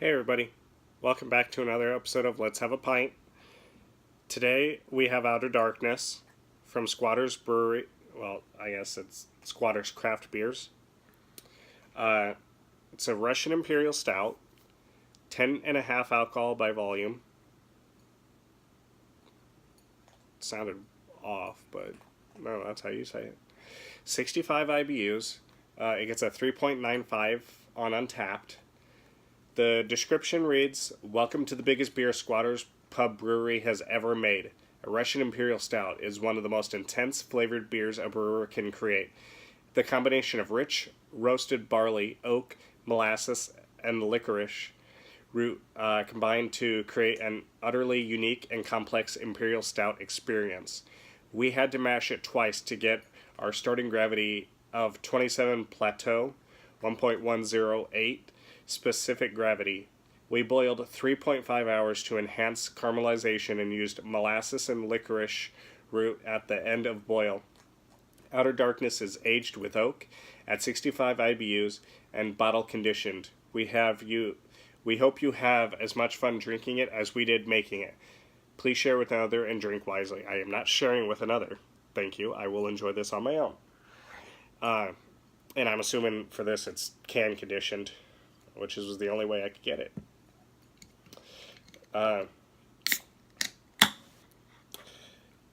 Hey everybody, welcome back to another episode of Let's Have a Pint. Today we have Outer Darkness from Squatter's Brewery. Well, I guess it's Squatter's Craft Beers. It's a Russian Imperial Stout, 10.5 alcohol by volume. It sounded off, but no, that's how you say it. 65 IBUs. It gets a 3.95 on Untappd. The description reads, "Welcome to the biggest beer Squatter's Pub Brewery has ever made. A Russian Imperial Stout is one of the most intense flavored beers a brewer can create. The combination of rich, roasted barley, oak, molasses, and licorice root combine to create an utterly unique and complex Imperial Stout experience. We had to mash it twice to get our starting gravity of 27 plateau, 1.108 specific gravity. We boiled 3.5 hours to enhance caramelization and used molasses and licorice root at the end of boil. Outer Darkness is aged with oak at 65 IBUs and bottle conditioned. We hope you have as much fun drinking it as we did making it. Please share with another and drink wisely." I am not sharing with another. Thank you. I will enjoy this on my own. And I'm assuming for this it's can conditioned, which was the only way I could get it.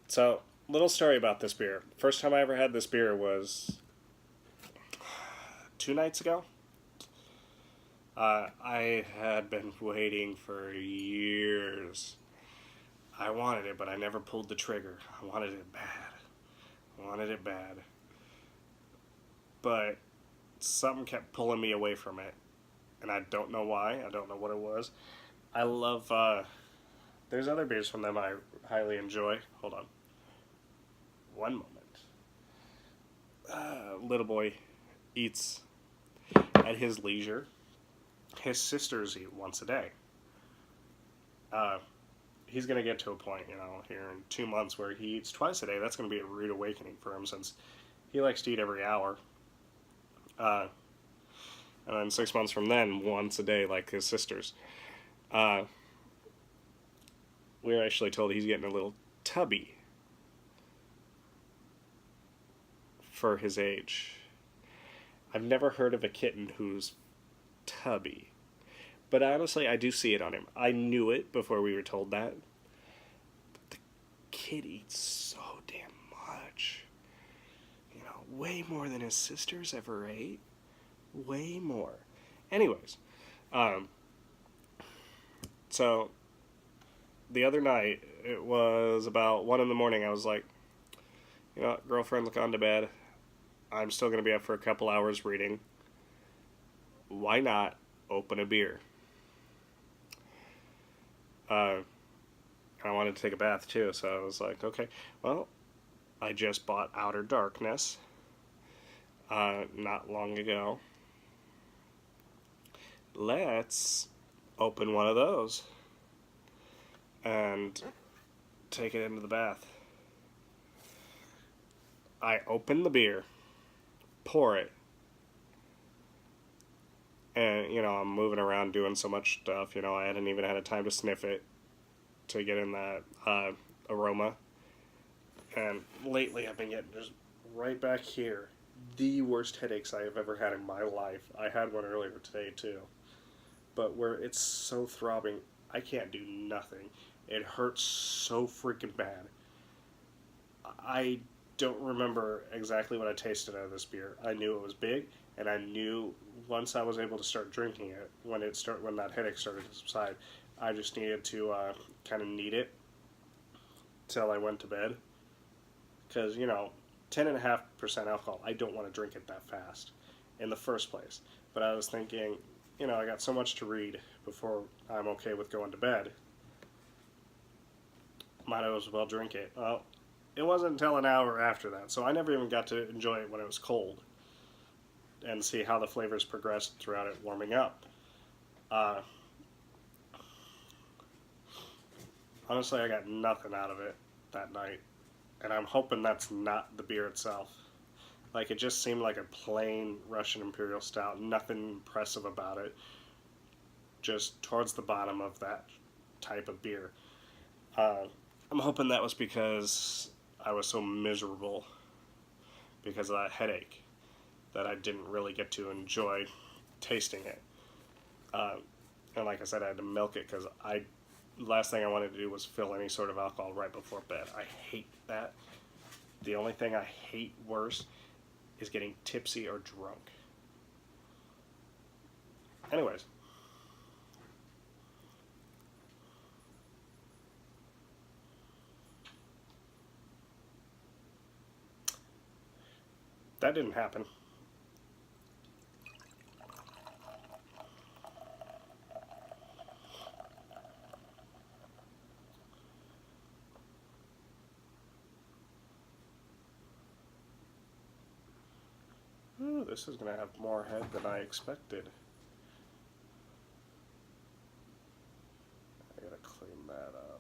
So, little story about this beer. First time I ever had this beer was 2 nights ago. I had been waiting for years. I wanted it, but I never pulled the trigger. I wanted it bad. But something kept pulling me away from it. And I don't know why. I don't know what it was. I love, there's other beers from them I highly enjoy. Hold on. One moment. Little boy eats at his leisure. His sisters eat once a day. He's going to get to a point, here in 2 months where he eats twice a day. That's going to be a rude awakening for him since he likes to eat every hour. And then 6 months from then, once a day like his sisters. We were actually told he's getting a little tubby for his age. I've never heard of a kitten who's tubby. But honestly, I do see it on him. I knew it before we were told that. But the kid eats so damn much. Way more than his sisters ever ate. Way more. Anyways, so the other night, it was about 1 in the morning. I was like, girlfriend, look on to bed. I'm still going to be up for a couple hours reading. Why not open a beer? I wanted to take a bath too, so I was like, okay, well, I just bought Outer Darkness not long ago. Let's open one of those and take it into the bath. I open the beer, pour it, and, I'm moving around doing so much stuff, I hadn't even had a time to sniff it to get in that aroma. And lately I've been getting just right back here the worst headaches I have ever had in my life. I had one earlier today too. But where it's so throbbing, I can't do nothing. It hurts so freaking bad. I don't remember exactly what I tasted out of this beer. I knew it was big, and I knew once I was able to start drinking it, when that headache started to subside, I just needed to kind of knead it till I went to bed. Because, 10.5% alcohol, I don't want to drink it that fast in the first place. But I was thinking, I got so much to read before I'm okay with going to bed. Might as well drink it. Well, it wasn't until an hour after that, so I never even got to enjoy it when it was cold and see how the flavors progressed throughout it warming up. Honestly, I got nothing out of it that night, and I'm hoping that's not the beer itself. Like, it just seemed like a plain Russian Imperial Stout, nothing impressive about it. just towards the bottom of that type of beer. I'm hoping that was because I was so miserable because of that headache that I didn't really get to enjoy tasting it. And like I said, I had to milk it because last thing I wanted to do was fill any sort of alcohol right before bed. I hate that. The only thing I hate worse is getting tipsy or drunk. Anyways. That didn't happen. Ooh, this is going to have more head than I expected. I gotta clean that up.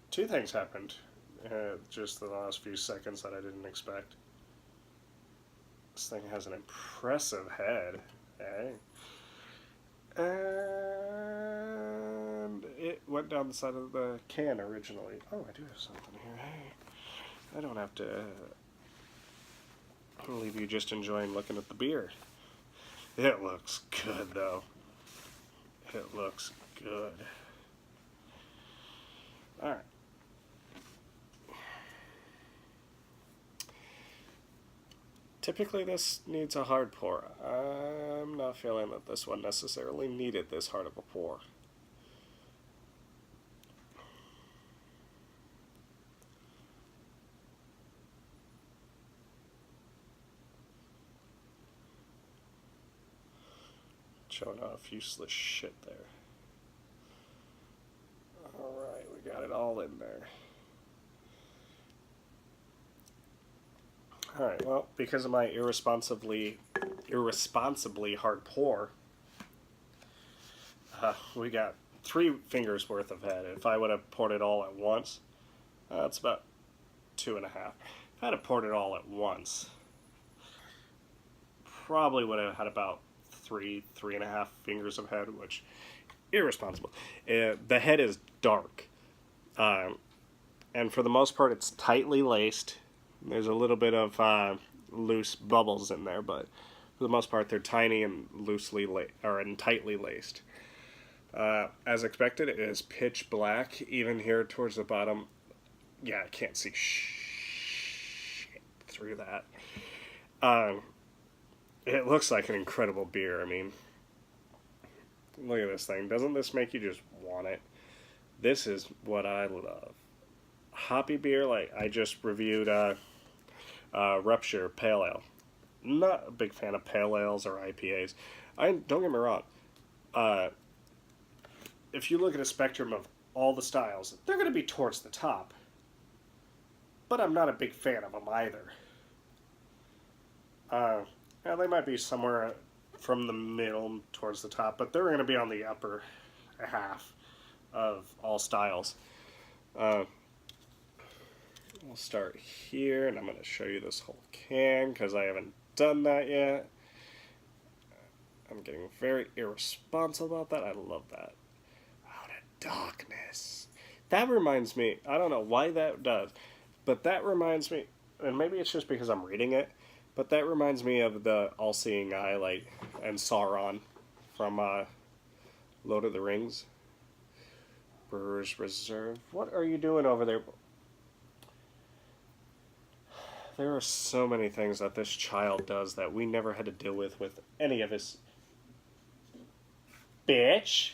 Two things happened just in the last few seconds that I didn't expect. This thing has an impressive head, eh? And it went down the side of the can originally. Oh, I do have something here. Hey, I don't have to leave you just enjoying looking at the beer. It looks good, though. It looks good. Alright. Typically this needs a hard pour. I'm not feeling that this one necessarily needed this hard of a pour. Showing off useless shit there. Alright, we got it all in there. Alright, well, because of my irresponsibly hard pour, we got 3 fingers worth of head. If I would have poured it all at once, that's about 2.5. If I had poured it all at once, probably would have had about 3.5 fingers of head, which irresponsible. The head is dark, and for the most part, it's tightly laced. There's a little bit of loose bubbles in there, but for the most part, they're tiny and tightly laced. As expected, it is pitch black, even here towards the bottom. Yeah, I can't see shit through that. It looks like an incredible beer. I mean, look at this thing. Doesn't this make you just want it? This is what I love. Hoppy beer, like I just reviewed Rupture Pale Ale. Not a big fan of pale ales or IPAs. Don't get me wrong. If you look at a spectrum of all the styles, they're going to be towards the top. But I'm not a big fan of them either. Yeah, they might be somewhere from the middle towards the top, but they're going to be on the upper half of all styles. We'll start here, and I'm going to show you this whole can because I haven't done that yet. I'm getting very irresponsible about that. I love that. Out of darkness. That reminds me, I don't know why that does, but that reminds me, and maybe it's just because I'm reading it, but that reminds me of the all-seeing eye, like, and Sauron from Lord of the Rings. Brewer's Reserve. What are you doing over there? There are so many things that this child does that we never had to deal with any of his... Bitch!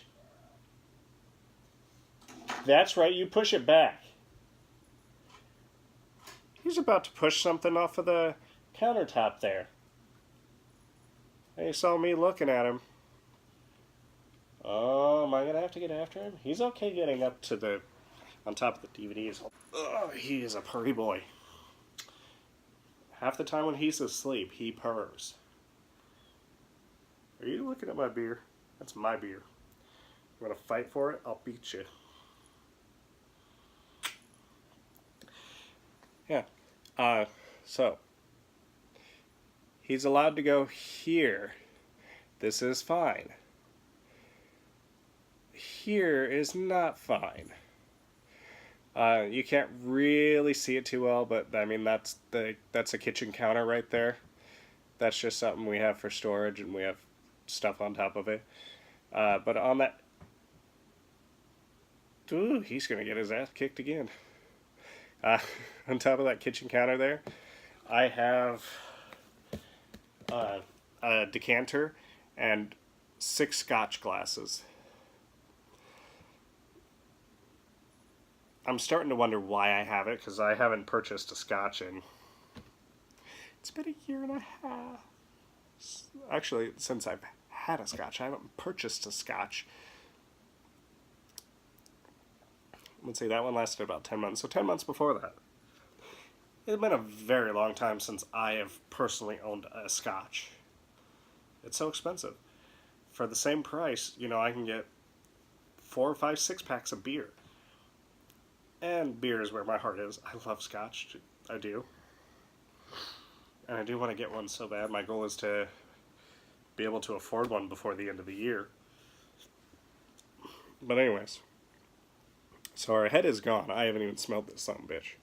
That's right, you push it back. He's about to push something off of the countertop there. He saw me looking at him. Oh, am I going to have to get after him? He's okay getting up to on top of the DVDs. Oh, he is a purry boy. Half the time when he's asleep, he purrs. Are you looking at my beer? That's my beer. You want to fight for it? I'll beat you. Yeah. So, he's allowed to go here, This is fine. Here is not fine. You can't really see it too well, but I mean that's a kitchen counter right there. That's just something we have for storage, and we have stuff on top of it. But on that, ooh, he's gonna get his ass kicked again. On top of that kitchen counter there, I have a decanter and 6 scotch glasses. I'm starting to wonder why I have it, because I haven't purchased a scotch in... It's been a year and a half. Actually, since I've had a scotch. I haven't purchased a scotch. Let's see, that one lasted about 10 months. So 10 months before that. It's been a very long time since I have personally owned a scotch. It's so expensive. For the same price, you know, I can get 4, 5, 6 packs of beer. And beer is where my heart is. I love scotch. I do. And I do want to get one so bad. My goal is to be able to afford one before the end of the year. But anyways. So our head is gone. I haven't even smelled this son of a bitch.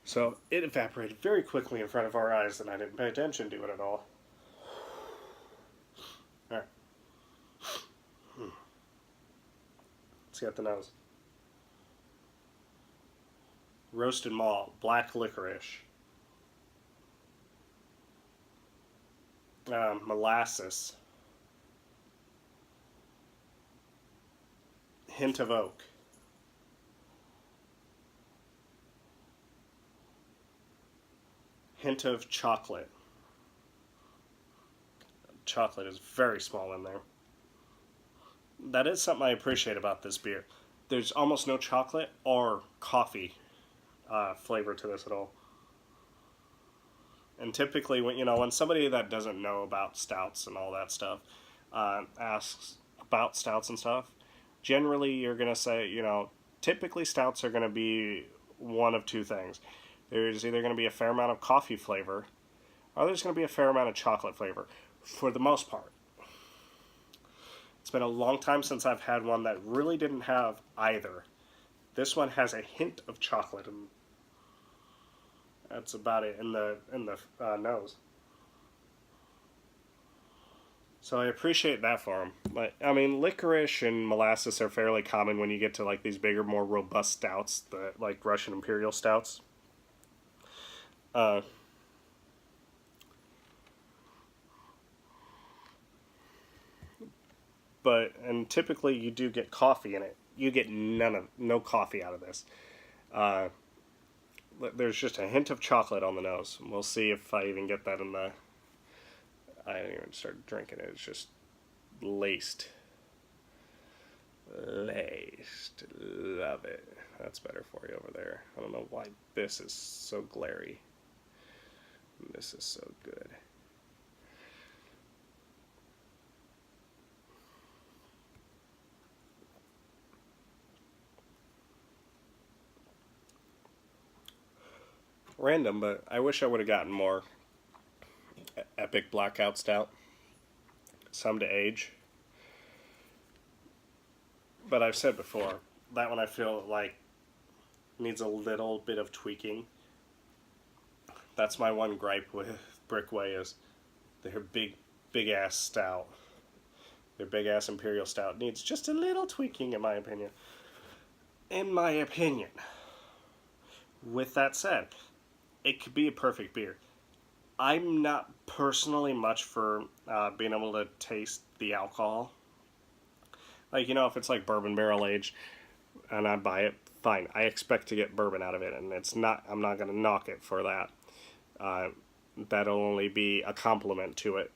So it evaporated very quickly in front of our eyes, and I didn't pay attention to it at all. Alright. Let's get the nose. Roasted malt, black licorice, molasses, hint of oak, hint of chocolate. Chocolate is very small in there. That is something I appreciate about this beer. There's almost no chocolate or coffee flavor to this at all. And typically, when somebody that doesn't know about stouts and all that stuff asks about stouts and stuff, generally you're going to say, typically stouts are going to be one of two things. There's either going to be a fair amount of coffee flavor, or there's going to be a fair amount of chocolate flavor, for the most part. It's been a long time since I've had one that really didn't have either. This one has a hint of chocolate, and that's about it in the nose. So I appreciate that for them. But I mean, licorice and molasses are fairly common when you get to like these bigger, more robust stouts, like Russian Imperial stouts. And typically you do get coffee in it. You get no coffee out of this. There's just a hint of chocolate on the nose. We'll see if I even get that in the... I didn't even start drinking it. It's just laced. Laced. Love it. That's better for you over there. I don't know why this is so glary. This is so good. Random, but I wish I would have gotten more Epic Blackout Stout. Some to age. But I've said before, that one I feel like needs a little bit of tweaking. That's my one gripe with Brickway, is their big ass stout. Their big ass Imperial Stout needs just a little tweaking, in my opinion. In my opinion. With that said, it could be a perfect beer. I'm not personally much for being able to taste the alcohol. Like, if it's like bourbon barrel aged and I buy it, fine. I expect to get bourbon out of it, and I'm not going to knock it for that. That'll only be a compliment to it.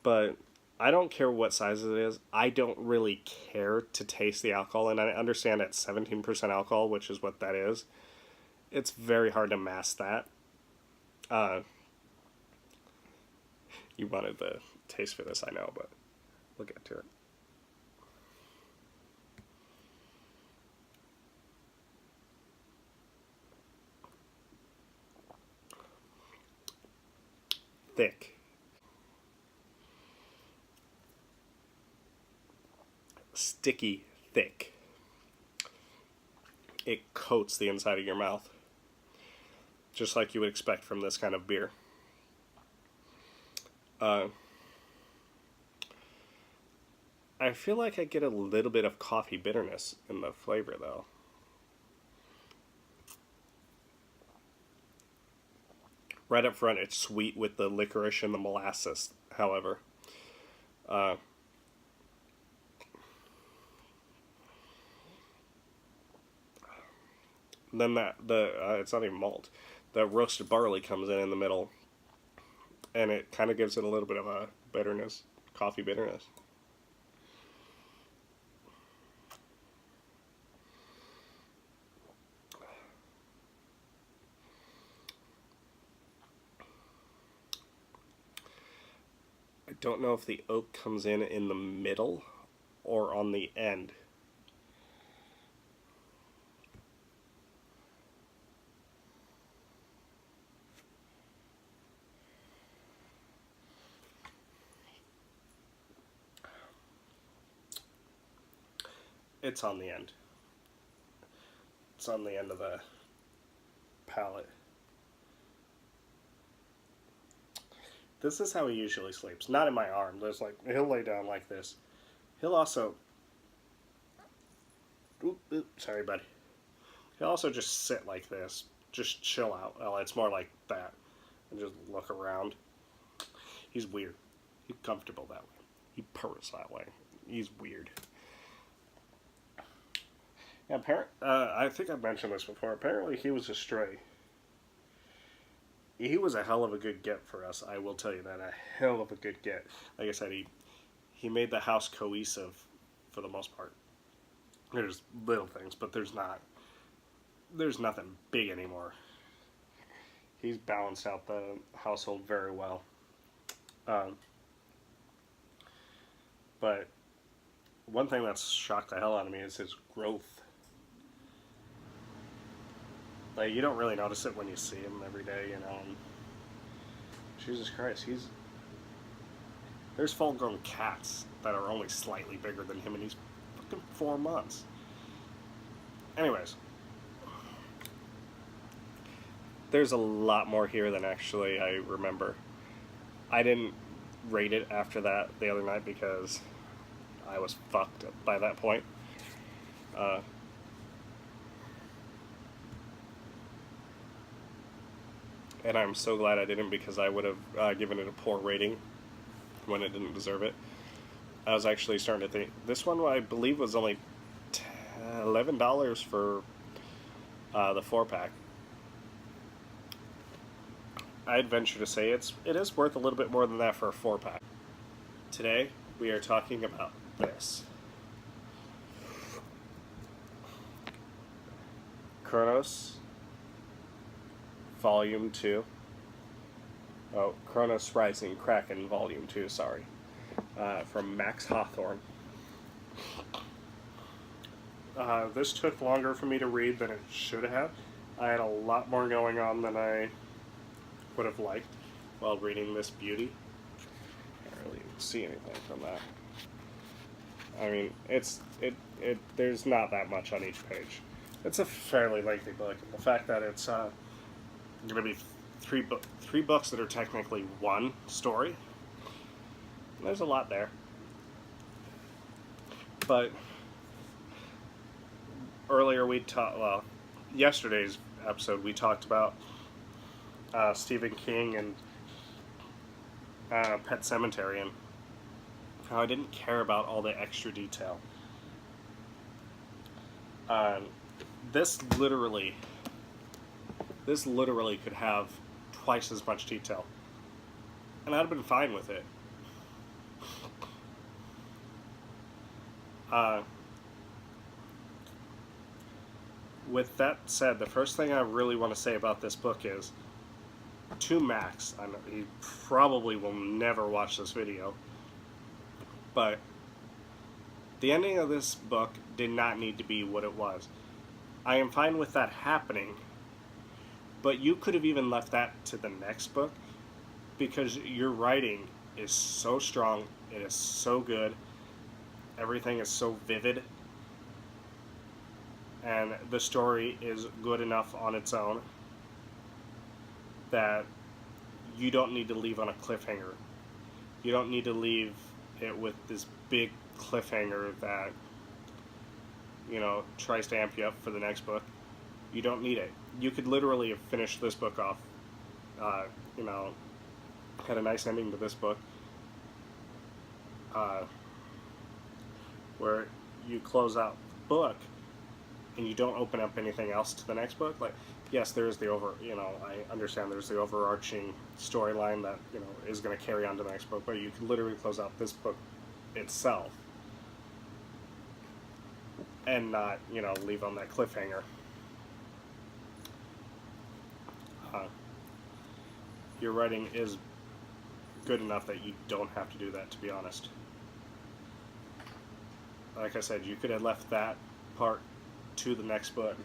But I don't care what size it is. I don't really care to taste the alcohol, and I understand at 17% alcohol, which is what that is. It's very hard to mask that. You wanted the taste for this, I know, but we'll get to it. Thick. sticky thick. It coats the inside of your mouth, just like you would expect from this kind of beer. I feel like I get a little bit of coffee bitterness in the flavor, though. Right up front, it's sweet with the licorice and the molasses, however. Then it's not even malt. The roasted barley comes in the middle, and it kind of gives it a little bit of a bitterness, coffee bitterness. I don't know if the oak comes in the middle or on the end. It's on the end. It's on the end of the palate. This is how he usually sleeps. Not in my arm. There's like, he'll lay down like this. He'll also... sorry, buddy. He'll also just sit like this. Just chill out. Well, it's more like that. And just look around. He's weird. He's comfortable that way. He purrs that way. He's weird. Yeah, I think I've mentioned this before. Apparently he was a stray. He was a hell of a good get for us, I will tell you that. A hell of a good get. Like I said, he made the house cohesive for the most part. There's little things, but there's nothing big anymore. He's balanced out the household very well. But one thing that's shocked the hell out of me is his growth. Like, you don't really notice it when you see him every day, you know. And Jesus Christ, there's full-grown cats that are only slightly bigger than him, and he's fucking 4 months. Anyways, there's a lot more here than actually I remember. I didn't rate it after that the other night because I was fucked by that point. And I'm so glad I didn't, because I would have given it a poor rating when it didn't deserve it. I was actually starting to think, this one I believe was only $11 for the 4-pack. I'd venture to say it is worth a little bit more than that for a 4-pack. Today we are talking about this. Kronos Volume 2. Oh, Kronos Rising, Kraken Volume 2, sorry. From Max Hawthorne. This took longer for me to read than it should have. I had a lot more going on than I would have liked while reading this beauty. Can't really see anything from that. I mean, there's not that much on each page. It's a fairly lengthy book. And the fact that it's going to be three books that are technically one story, there's a lot there. But earlier yesterday's episode we talked about Stephen King and Pet Sematary, and how I didn't care about all the extra detail. This literally could have twice as much detail, and I'd have been fine with it. With that said, the first thing I really want to say about this book is, to Max, I know he probably will never watch this video, but the ending of this book did not need to be what it was. I am fine with that happening, but you could have even left that to the next book, because your writing is so strong, it is so good, everything is so vivid, and the story is good enough on its own that you don't need to leave on a cliffhanger. You don't need to leave it with this big cliffhanger that, tries to amp you up for the next book. You don't need it. You could literally have finished this book off, uh, you know, had a nice ending to this book, uh, where you close out the book and you don't open up anything else to the next book. Like, yes, there is I understand there's the overarching storyline that, is going to carry on to the next book, but you can literally close out this book itself and not, leave on that cliffhanger. Your writing is good enough that you don't have to do that, to be honest. Like I said, you could have left that part to the next book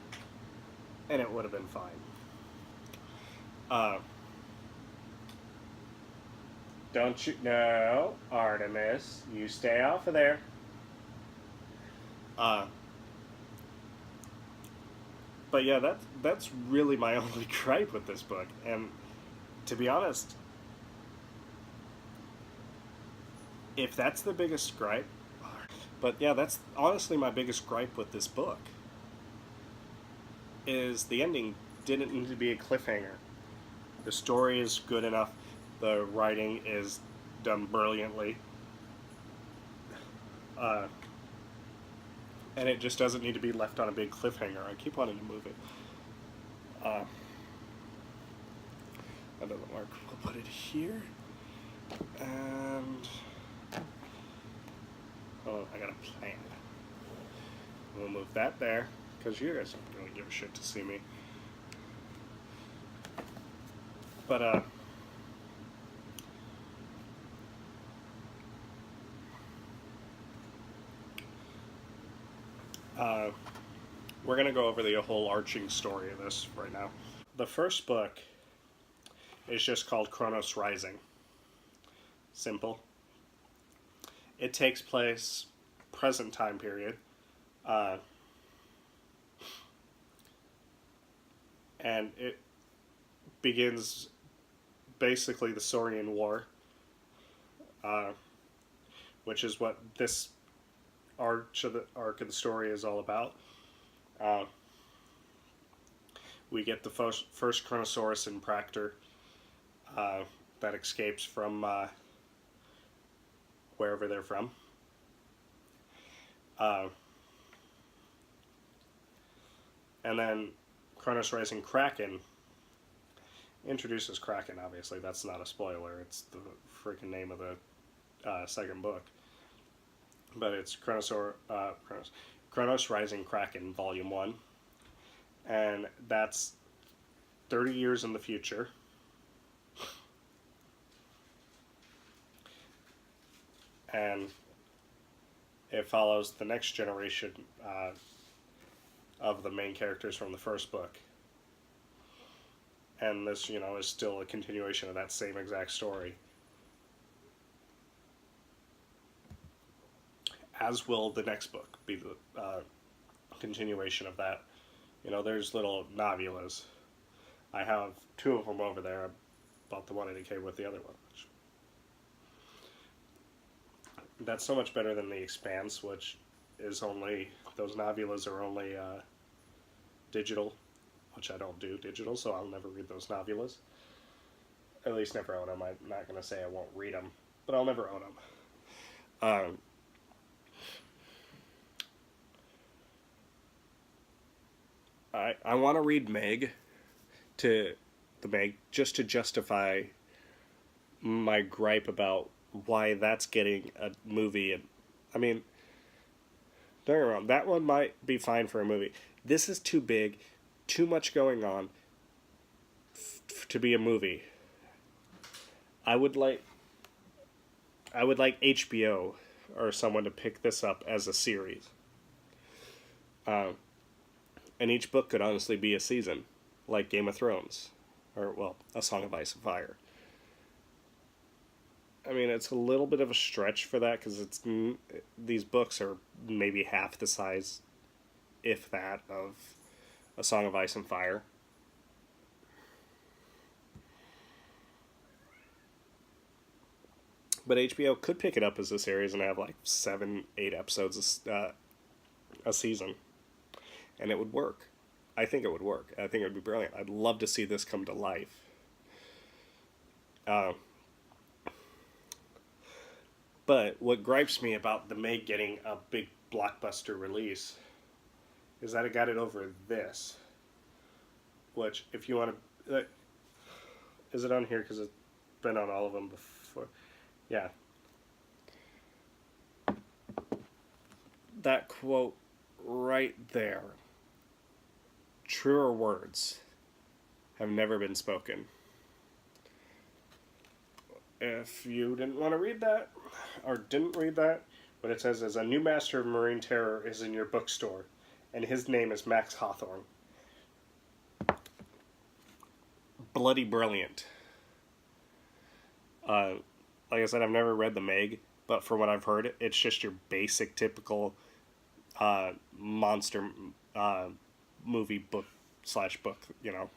and it would have been fine. Don't you... No, Artemis, you stay off of there. But yeah, that's really my only gripe with this book. And to be honest, if that's the biggest gripe... But yeah, that's honestly my biggest gripe with this book. Is the ending didn't need to be a cliffhanger. The story is good enough. The writing is done brilliantly. And it just doesn't need to be left on a big cliffhanger. I keep wanting to move it. That doesn't work. We'll put it here. And... oh, I got a plan. We'll move that there, because you guys don't really give a shit to see me. But, we're going to go over the whole arching story of this right now. The first book is just called Kronos Rising. Simple. It takes place present time period. And it begins basically the Saurian War, which is what this arc of the story is all about. We get the first Kronosaurus in Practor that escapes from wherever they're from. And then Kronos Rising Kraken introduces Kraken, obviously. That's not a spoiler. It's the freaking name of the second book. But it's Kronos Rising Kraken, Volume 1. And that's 30 years in the future. And it follows the next generation of the main characters from the first book. And this, is still a continuation of that same exact story. As will the next book be the continuation of that. There's little novellas. I have 2 of them over there. I bought the one that came with the other one. That's so much better than The Expanse, which is only... those novellas are only digital, which I don't do digital, so I'll never read those novellas. At least never own them. I'm not going to say I won't read them, but I'll never own them. I want to read Meg, just to justify my gripe about why that's getting a movie. And I mean, don't get me wrong, that one might be fine for a movie. This is too big, too much going on to be a movie. I would like HBO or someone to pick this up as a series. And each book could honestly be a season, like Game of Thrones, or, well, A Song of Ice and Fire. I mean, it's a little bit of a stretch for that because these books are maybe half the size, if that, of A Song of Ice and Fire. But HBO could pick it up as a series and have like 7, 8 episodes a season, and it would work. I think it would work. I think it would be brilliant. I'd love to see this come to life. But what gripes me about the Meg getting a big blockbuster release is that it got it over this. Which, if you want to... is it on here? Because it's been on all of them before. Yeah. That quote right there. Truer words have never been spoken. If you didn't want to read that, or didn't read that, what it says is, a new master of marine terror is in your bookstore, and his name is Max Hawthorne. Bloody brilliant. Like I said, I've never read the Meg, but from what I've heard, it's just your basic, typical monster movie book / book, you know.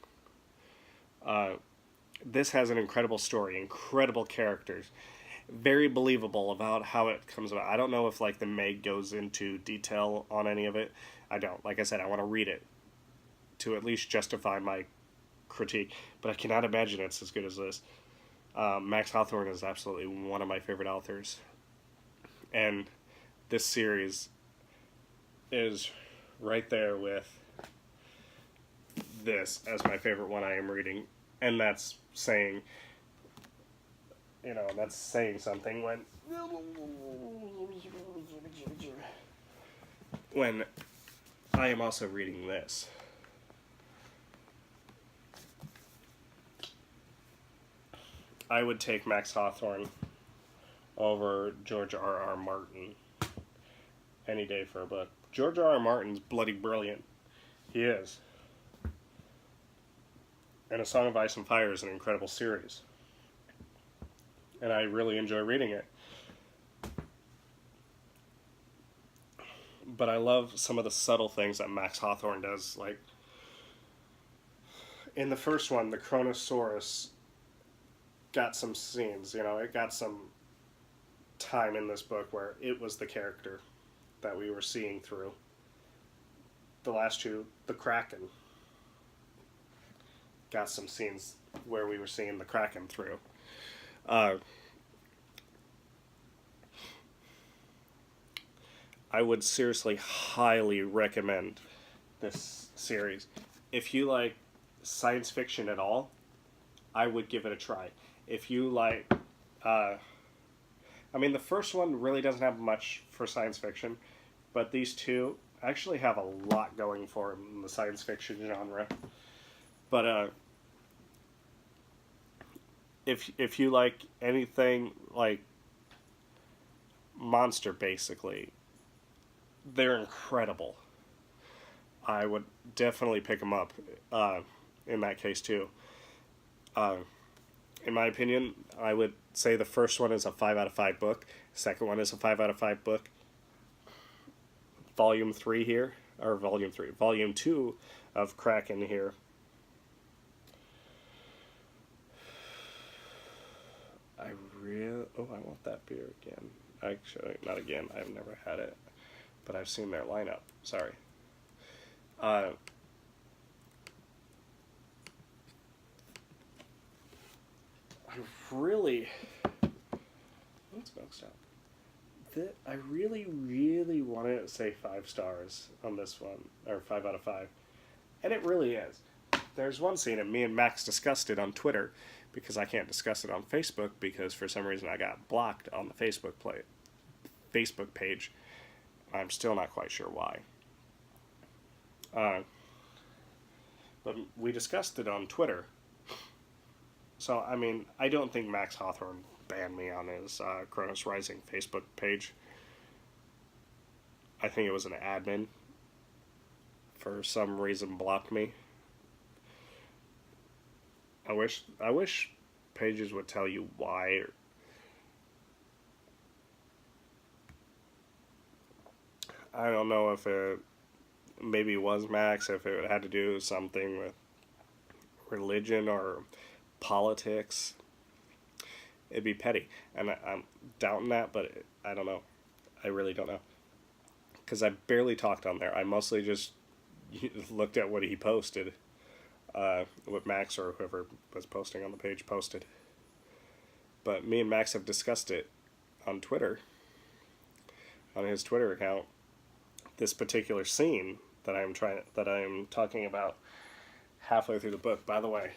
This has an incredible story, incredible characters, very believable about how it comes about. I don't know if like the Meg goes into detail on any of it. I don't. Like I said, I want to read it to at least justify my critique, but I cannot imagine it's as good as this. Max Hawthorne is absolutely one of my favorite authors, and this series is right there with this as my favorite one I am reading, and that's saying, you know, that's saying something when I am also reading this. I would take Max Hawthorne over George R.R. Martin any day for a book. George R.R. Martin's bloody brilliant. He is. And A Song of Ice and Fire is an incredible series. And I really enjoy reading it. But I love some of the subtle things that Max Hawthorne does. Like, in the first one, the Kronos got some scenes, you know, it got some time in this book where it was the character that we were seeing through. The last two, the Kraken, got some scenes where we were seeing the Kraken through. I would seriously highly recommend this series. If you like science fiction at all, I would give it a try. If you like, I mean, the first one really doesn't have much for science fiction, but these two actually have a lot going for them in the science fiction genre. But if you like anything like monster, basically, they're incredible. I would definitely pick them up in that case too. In my opinion, I would say the first one is a 5 out of 5 book. Second one is a 5 out of 5 book. Volume 3 here, or Volume 3, Volume 2 of Kraken here. I want that beer again. Actually, not again. I've never had it, but I've seen their lineup. Sorry. I really... Let's go Stout. I really, really wanted to say 5 stars on this one, or 5 out of 5. And it really is. There's one scene, and me and Max discussed it on Twitter, because I can't discuss it on Facebook, because for some reason I got blocked on the Facebook page. I'm still not quite sure why. But we discussed it on Twitter. So, I mean, I don't think Max Hawthorne banned me on his Kronos Rising Facebook page. I think it was an admin for some reason blocked me. I wish pages would tell you why. I don't know if it maybe was Max, if it had to do something with religion or politics. It'd be petty. And I'm doubting that, but I don't know. I really don't know. Because I barely talked on there. I mostly just looked at what he posted. What Max or whoever was posting on the page posted. But me and Max have discussed it on Twitter. On his Twitter account. This particular scene that I'm talking about halfway through the book. By the way,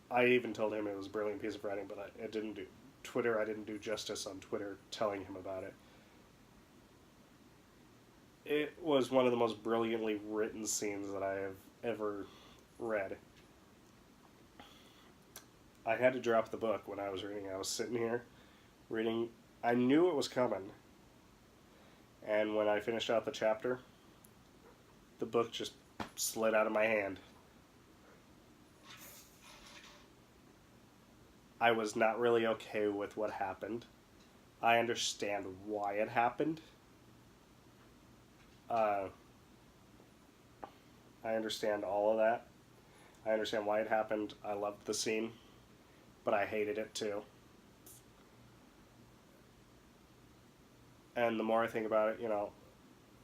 I even told him it was a brilliant piece of writing, but I didn't do justice on Twitter telling him about it. It was one of the most brilliantly written scenes that I have ever read. I had to drop the book when I was reading. I was sitting here reading. I knew it was coming. And when I finished out the chapter, the book just slid out of my hand. I was not really okay with what happened. I understand why it happened. I understand all of that. I understand why it happened. I loved the scene, but I hated it too. And the more I think about it,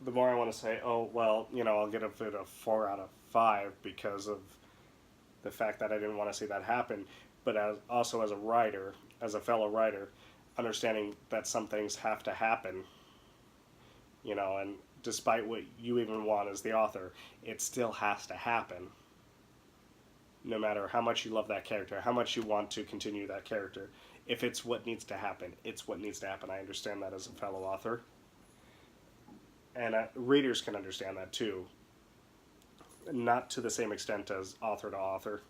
the more I want to say, oh, well, I'll give it a 4 out of 5 because of the fact that I didn't want to see that happen. But also as a writer, as a fellow writer, understanding that some things have to happen, and despite what you even want as the author, it still has to happen. No matter how much you love that character, how much you want to continue that character. If it's what needs to happen, it's what needs to happen. I understand that as a fellow author. And readers can understand that too. Not to the same extent as author to author.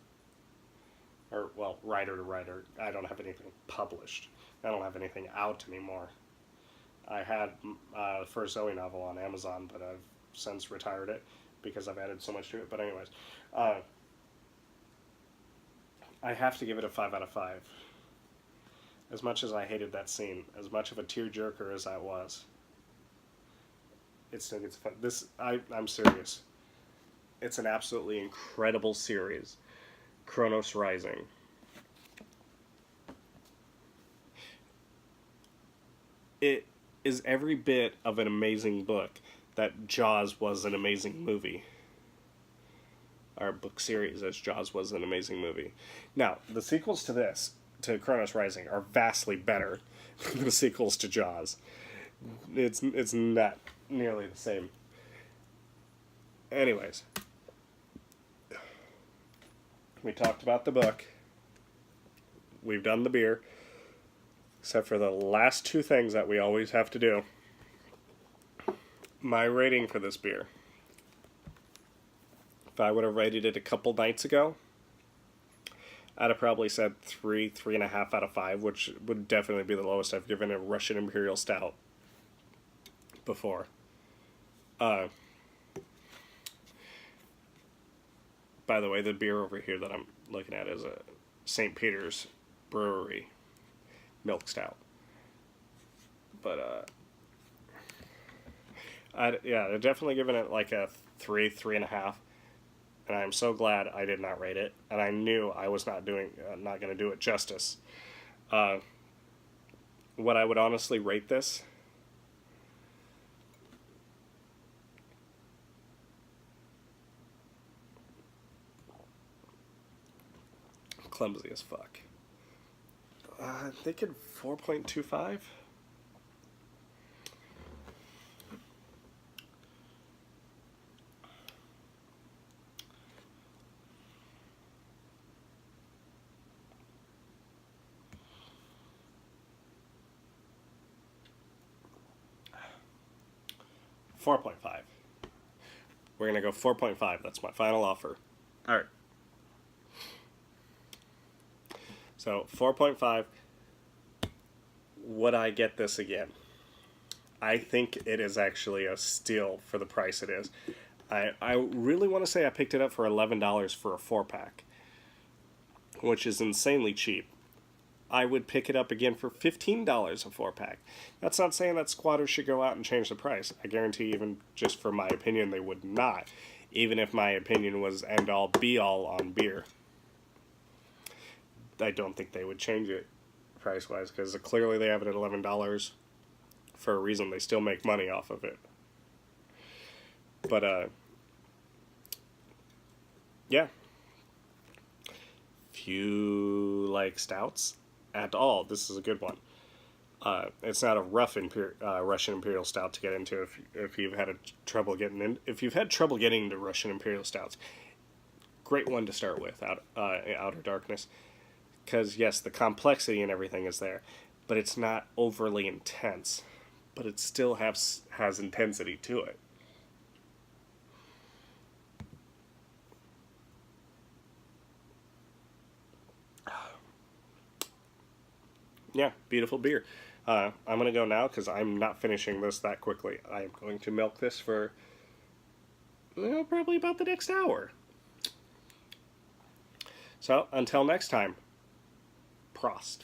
Or, well, writer to writer. I don't have anything published. I don't have anything out anymore. I had the first Zoe novel on Amazon, but I've since retired it because I've added so much to it. But anyways, I have to give it a 5 out of 5. As much as I hated that scene, as much of a tearjerker as that was, it still gets fun. I'm serious. It's an absolutely incredible series. Kronos Rising. It is every bit of an amazing book that Jaws was an amazing movie. Our book series as Jaws was an amazing movie. Now, the sequels to this, to Kronos Rising, are vastly better than the sequels to Jaws. It's not nearly the same. Anyways, we talked about the book. We've done the beer. Except for the last two things that we always have to do. My rating for this beer. If I would have rated it a couple nights ago, I'd have probably said 3.5 out of 5, which would definitely be the lowest I've given a Russian Imperial Stout before. By the way, the beer over here that I'm looking at is a St. Peter's Brewery Milk Stout. But, I'd definitely given it like a 3.5. And I'm so glad I did not rate it. And I knew I was not going to do it justice. What I would honestly rate this, clumsy as fuck. I'm thinking 4.25. We're going to go 4.5. That's my final offer. All right. So 4.5. Would I get this again? I think it is actually a steal for the price it is. I really want to say I picked it up for $11 for a 4-pack, which is insanely cheap. I would pick it up again for $15 a 4-pack. That's not saying that squatters should go out and change the price. I guarantee, even just for my opinion, they would not. Even if my opinion was end-all, be-all on beer. I don't think they would change it price-wise, because clearly they have it at $11 for a reason. They still make money off of it. But, yeah. If you like stouts at all, this is a good one. It's not a rough Russian Imperial Stout to get into if you've had trouble getting in. If you've had trouble getting into Russian Imperial Stouts, great one to start with. Outer Darkness, because yes, the complexity and everything is there, but it's not overly intense. But it still has intensity to it. Yeah, beautiful beer. I'm going to go now because I'm not finishing this that quickly. I'm going to milk this for probably about the next hour. So, until next time, Prost.